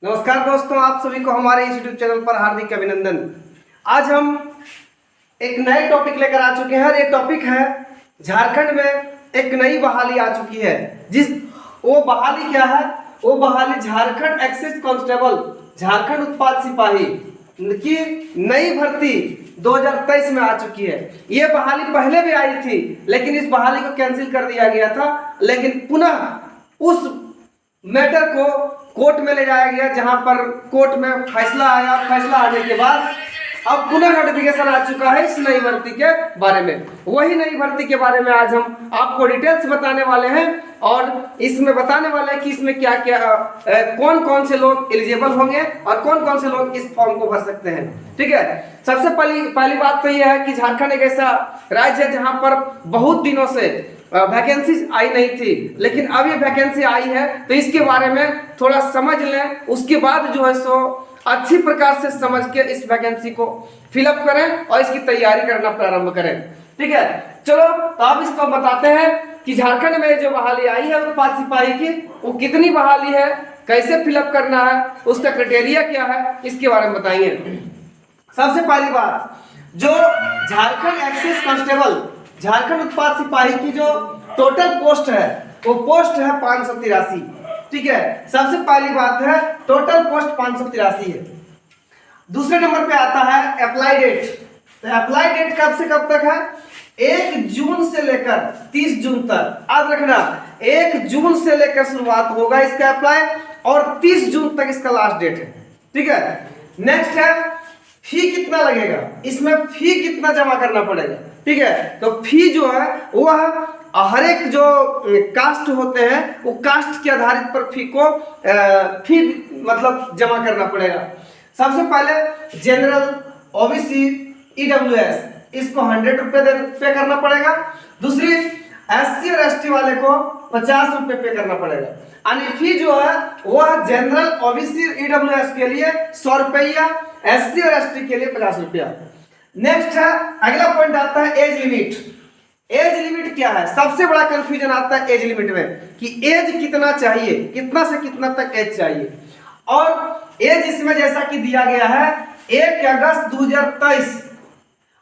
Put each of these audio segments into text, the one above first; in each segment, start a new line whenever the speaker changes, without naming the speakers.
नमस्कार दोस्तों, आप सभी को हमारे इस यूट्यूब चैनल पर हार्दिक अभिनंदन। आज हम एक नए टॉपिक लेकर आ चुके हैं और ये टॉपिक है झारखंड में एक नई बहाली आ चुकी है। वो बहाली क्या है? वो बहाली झारखंड एक्साइज कांस्टेबल, झारखंड उत्पाद सिपाही की नई भर्ती 2023 में आ चुकी है। ये बहाली पहले भी आई थी, लेकिन इस बहाली को कैंसिल कर दिया गया था। लेकिन पुनः उस मैटर को कोर्ट में ले जाया गया, जहां पर कोर्ट में फैसला आया। फैसला आने के बाद अब पुनः नोटिफिकेशन आ चुका है इस नई भर्ती के बारे में। वही नई भर्ती के बारे में आज हम आपको डिटेल्स बताने वाले हैं और इसमें बताने वाले हैं कि इसमें क्या क्या कौन कौन से लोग एलिजिबल होंगे और कौन कौन से लोग इस फॉर्म को भर सकते हैं। ठीक है, सबसे पहली बात तो यह है कि झारखंड एक ऐसा राज्य है जहां पर बहुत दिनों से वैकेंसी आई नहीं थी, लेकिन अब ये वैकेंसी आई है, तो इसके बारे में थोड़ा समझ लें। उसके बाद जो है सो अच्छी प्रकार से समझ के इस वैकेंसी को फिलअप करें और इसकी तैयारी करना प्रारंभ करें। ठीक है, चलो तो अब इसको बताते हैं कि झारखंड में जो बहाली आई है उत्पाद सिपाही की, वो कितनी बहाली है, कैसे फिलअप करना है, उसका क्राइटेरिया क्या है, इसके बारे में बताएंगे। सबसे पहली बात, जो झारखंड एक्साइज कांस्टेबल, झारखंड उत्पाद सिपाही की जो टोटल पोस्ट है वो पोस्ट है 583। ठीक है, सबसे पहली बात है टोटल पोस्ट 583 है। दूसरे नंबर पे आता है अप्लाई डेट। तो अप्लाई डेट कब से कब तक है? 1 जून से लेकर 30 जून तक। याद रखना, 1 जून से लेकर शुरुआत होगा इसका अप्लाई और 30 जून तक इसका लास्ट डेट है। ठीक है, नेक्स्ट है फी कितना लगेगा, इसमें फी कितना जमा करना पड़ेगा। ठीक है, तो फी जो है वह हर एक जो कास्ट होते हैं वो कास्ट के आधारित पर फी मतलब जमा करना पड़ेगा। सबसे पहले जनरल, ओबीसी, ईडब्ल्यूएस, इसको 100 रुपये पे करना पड़ेगा। दूसरी एससी और एसटी वाले को 50 रुपये पे करना पड़ेगा। यानी फी जो है वह जनरल, ओबीसी, ईडब्ल्यूएस के लिए 100 रुपया, एससी और एसटी के लिए 50 रुपया। नेक्स्ट है, अगला पॉइंट आता है एज लिमिट। एज लिमिट क्या है? सबसे बड़ा कंफ्यूजन आता है एज लिमिट में कि एज कितना चाहिए, कितना से कितना तक एज चाहिए। और एज इसमें जैसा कि दिया गया है 1 अगस्त 2023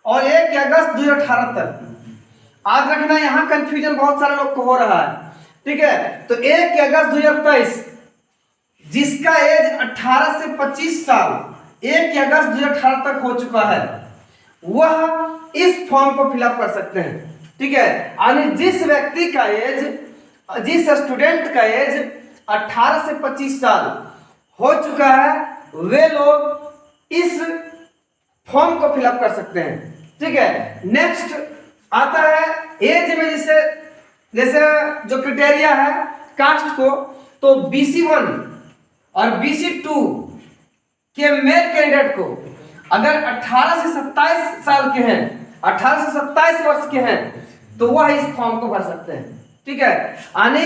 और 1 अगस्त 2018 तक। याद रखना, यहाँ कंफ्यूजन बहुत सारे लोग को हो रहा है। ठीक है, तो 1 अगस्त 2023 जिसका एज 18 से 25 साल 1 अगस्त 2018 तक हो चुका है, वह इस फॉर्म को फिलअप कर सकते हैं। ठीक है, यानी जिस व्यक्ति का एज, जिस स्टूडेंट का एज 18 से 25 साल हो चुका है, वे लोग इस फॉर्म को फिलअप कर सकते हैं। ठीक है, नेक्स्ट आता है एज में जैसे जो क्राइटेरिया है कास्ट को, तो BC1 और BC2 के मेल कैंडिडेट को अगर 18 से 27 साल के हैं, 18 से 27 वर्ष के हैं, तो वह इस फॉर्म को भर सकते हैं। ठीक है, यानी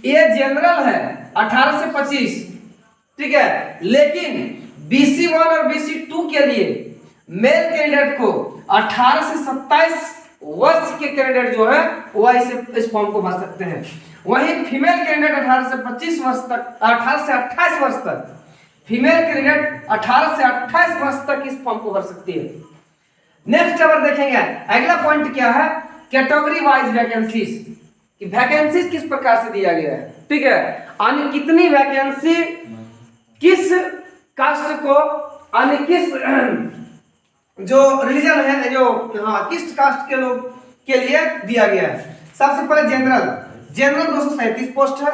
ये जनरल है 18 से 25। ठीक है, लेकिन BC1 और BC2 के लिए मेल कैंडिडेट को 18 से 27 वर्ष के कैंडिडेट जो है वह इस फॉर्म को भर सकते हैं। वहीं फीमेल कैंडिडेट 18 से 25 वर्ष तक, 18 से 28 वर्ष तक, फीमेल कैंडिडेट 18 से 28 वर्ष तक इस फॉर्म को भर सकती है। नेक्स्ट अगर देखेंगे, अगला पॉइंट क्या है? कैटेगरी वाइज वैकेंसीज, कि वैकेंसीज किस प्रकार से दिया गया है। ठीक है, यानी कितनी वैकेंसी किस कास्ट को, यानी किस जो रिलीजन है, जो किस कास्ट के लोग के लिए दिया गया है। सबसे पहले जनरल 237 पोस्ट है,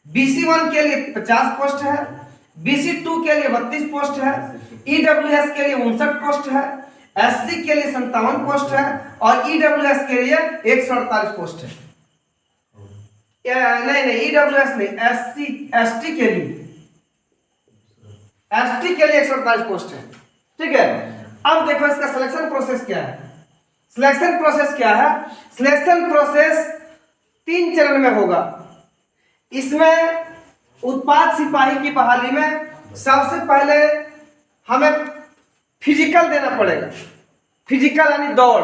BC1 के लिए 50 पोस्ट है, BC2 के लिए 32 पोस्ट है, ईडब्ल्यूएस के लिए 59 पोस्ट है, एससी के लिए 57 पोस्ट है और ईडब्ल्यूएस के लिए 148 पोस्ट है। नहीं, ईडब्ल्यूएस नहीं, एसटी के लिए 148 पोस्ट है। ठीक है, अब देखो इसका सिलेक्शन प्रोसेस क्या है। सिलेक्शन प्रोसेस 3 चरण में होगा। इसमें उत्पाद सिपाही की बहाली में सबसे पहले हमें फिजिकल देना पड़ेगा। फिजिकल यानी दौड़।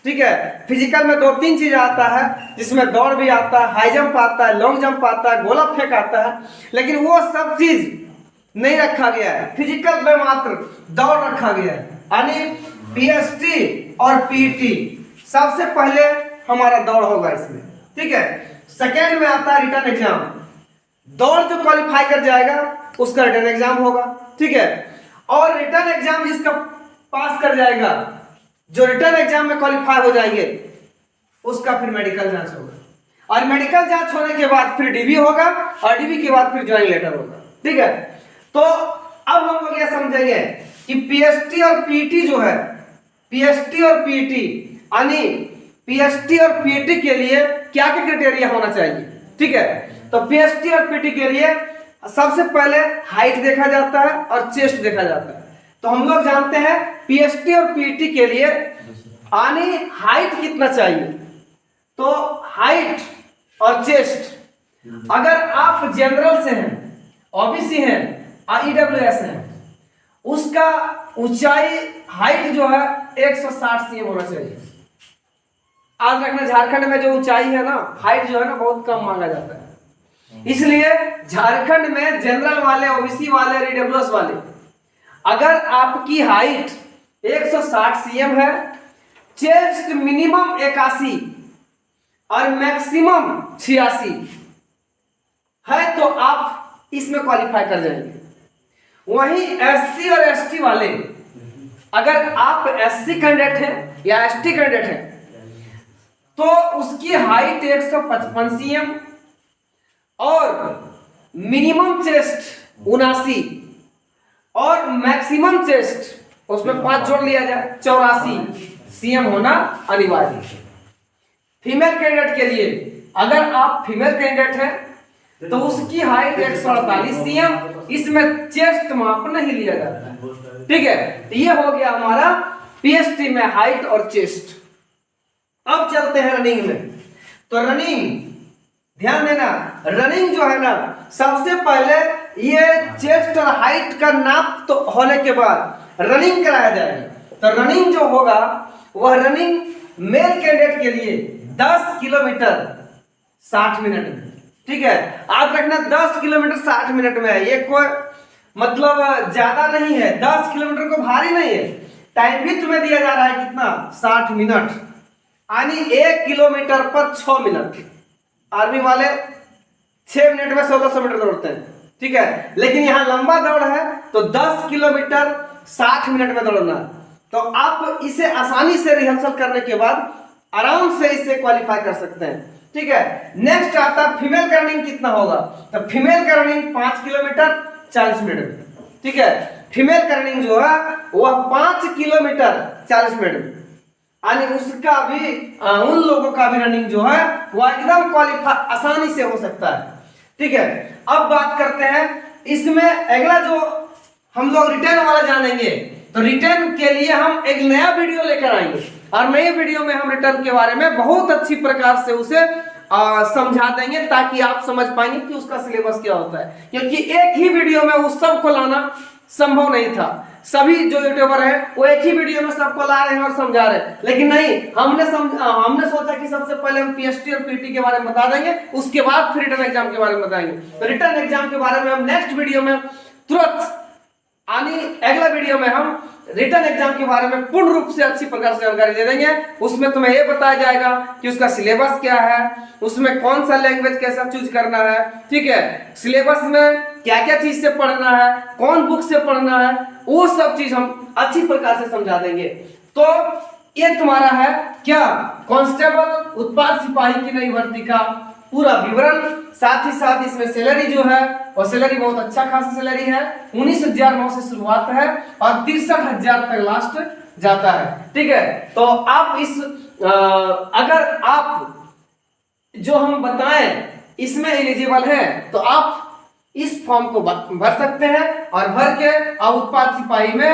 ठीक है। फिजिकल में 2-3 चीज आता है, जिसमें दौड़ भी आता है, हाई जंप आता है, लॉन्ग जंप आता है, गोला फेंक आता है, लेकिन वो सब चीज नहीं रखा गया है। फिजिकल में मात्र दौड़ रखा गया है, यानी पीएसटी और पीटी। सबसे पहले हमारा दौड़ होगा इसमें, ठीक है। सेकेंड में आता है रिटर्न एग्जाम। दौड़ जो क्वालिफाई कर जाएगा उसका रिटर्न एग्जाम होगा, ठीक है। और रिटर्न एग्जाम जिसका पास कर जाएगा, जो रिटर्न एग्जाम में क्वालिफाई हो जाएंगे, उसका फिर मेडिकल जांच होगा, और मेडिकल जांच होने के बाद फिर डीबी होगा, और डीबी के बाद फिर ज्वाइनिंग लेटर होगा, ठीक है। तो अब हम लोग ये समझेंगे कि पीएसटी और पीटी जो है, पीएसटी और पीटी, यानी पीएसटी और पीटी के लिए क्या क्या क्राइटेरिया होना चाहिए, ठीक है। तो पीएसटी और पीटी के लिए सबसे पहले हाइट देखा जाता है और चेस्ट देखा जाता है। तो हम लोग जानते हैं पीएसटी और पीटी के लिए यानी हाइट कितना चाहिए, तो हाइट और चेस्ट, अगर आप जनरल से हैं, ओबीसी हैं, ईडब्ल्यूएस है, उसका ऊंचाई हाइट जो है 160 सीएम होना चाहिए। आज रखना, झारखंड में जो ऊंचाई है ना, हाइट जो है ना बहुत कम मांगा जाता है, इसलिए झारखंड में जनरल वाले, ओबीसी वाले, ईडब्ल्यूएस वाले, अगर आपकी हाइट 160 सीएम है, चेस्ट मिनिमम 81 और मैक्सिमम 86 है, तो आप इसमें क्वालिफाई कर जाएंगे। वहीं एससी और एसटी वाले, अगर आप एससी कैंडिडेट हैं या एसटी कैंडिडेट हैं, तो उसकी हाइट 155 सीएम और मिनिमम चेस्ट 79 और मैक्सिमम चेस्ट उसमें 5 जोड़ लिया जाए 84 सीएम होना अनिवार्य है। फीमेल कैंडिडेट के लिए, अगर आप फीमेल कैंडिडेट हैं तो उसकी हाइट 148 सीएम, इसमें चेस्ट माप नहीं लिया जाता है, ठीक है। तो ये हो गया हमारा पीएसटी में हाइट और चेस्ट। अब चलते हैं रनिंग में। तो रनिंग ध्यान देना, रनिंग जो है ना, सबसे पहले ये चेस्ट और हाइट का नाप तो होने के बाद रनिंग कराया जाएगा। तो रनिंग जो होगा वह रनिंग मेल कैंडिडेट के लिए 10 किलोमीटर 60 मिनट में, ठीक है। आप रखना 10 किलोमीटर 60 मिनट में है, ये कोई मतलब ज्यादा नहीं है, 10 किलोमीटर को भारी नहीं है। टाइम भी तुम्हें दिया जा रहा है कितना, 60 मिनट, यानी 1 किलोमीटर पर 6 मिनट। आर्मी वाले 6 मिनट में 1600 मीटर दौड़ते हैं, ठीक है। लेकिन यहाँ लंबा दौड़ है तो 10 किलोमीटर 60 मिनट में दौड़ना। तो आप इसे आसानी से रिहर्सल करने के बाद आराम से इसे क्वालिफाई कर सकते हैं, ठीक है। नेक्स्ट आता है फीमेल का रनिंग कितना होगा। तो फीमेल का रनिंग 5 किलोमीटर 40 मिनट में, ठीक है। फीमेल का रनिंग जो है वह 5 किलोमीटर 40 मिनट में, यानी उसका भी उन लोगों का भी रनिंग जो है वह एकदम क्वालिफाई आसानी से हो सकता है, ठीक है। अब बात करते हैं इसमें अगला जो हम लोग रिटर्न वाला जानेंगे। तो रिटर्न के लिए हम एक नया वीडियो लेकर आएंगे, और नए वीडियो में हम रिटर्न के बारे में बहुत अच्छी प्रकार से उसे समझा देंगे, ताकि आप समझ पाएंगे कि उसका सिलेबस क्या होता है। क्योंकि एक ही वीडियो में उस सबको लाना संभव नहीं था। सभी जो यूट्यूबर हैं वो एक ही वीडियो में सबको ला रहे हैं और समझा रहे हैं, लेकिन नहीं, हमने सोचा कि सबसे पहले हम पीएसटी और पीटी के बारे में बता देंगे, उसके बाद फिर रिटर्न एग्जाम के बारे में बताएंगे। तो रिटर्न एग्जाम के बारे में हम नेक्स्ट वीडियो में तुरंत, यानी अगला वीडियो में हम रिटर्न एग्जाम के बारे में पूर्ण रूप से अच्छी प्रकार से जानकारी दे देंगे। उसमें तुम्हें यह बताया जाएगा कि उसका सिलेबस क्या है, उसमें कौन सा लैंग्वेज कैसा चूज करना है, ठीक है। सिलेबस में क्या क्या चीज से पढ़ना है, कौन बुक से पढ़ना है, वो सब चीज हम अच्छी प्रकार से समझा देंगे। तो ये तुम्हारा है क्या, कांस्टेबल उत्पाद सिपाही की नई भर्ती का पूरा विवरण। साथ ही साथ इसमें सैलरी जो है और सैलरी बहुत अच्छा खासा सैलरी है, 19,009 से शुरुआत है और 63,000 तक लास्ट जाता है, ठीक है। तो आप इस अगर आप जो हम बताएं इसमें एलिजिबल है तो आप इस फॉर्म को भर सकते हैं, और भर के आप उत्पाद सिपाही में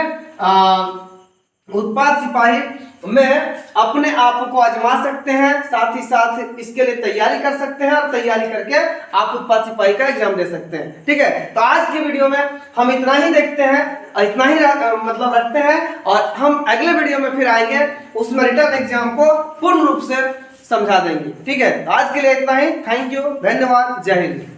उत्पाद सिपाही में अपने आप को आजमा सकते हैं, साथ ही साथ इसके लिए तैयारी कर सकते हैं और तैयारी करके आप उत्पाद सिपाही का एग्जाम दे सकते हैं। ठीक है, तो आज की वीडियो में हम इतना ही देखते हैं, इतना ही मतलब रखते हैं, और हम अगले वीडियो में फिर आएंगे, उसमें रिटर्न एग्जाम को पूर्ण रूप से समझा देंगे। ठीक है, आज के लिए इतना ही। थैंक यू, धन्यवाद, जय हिंद।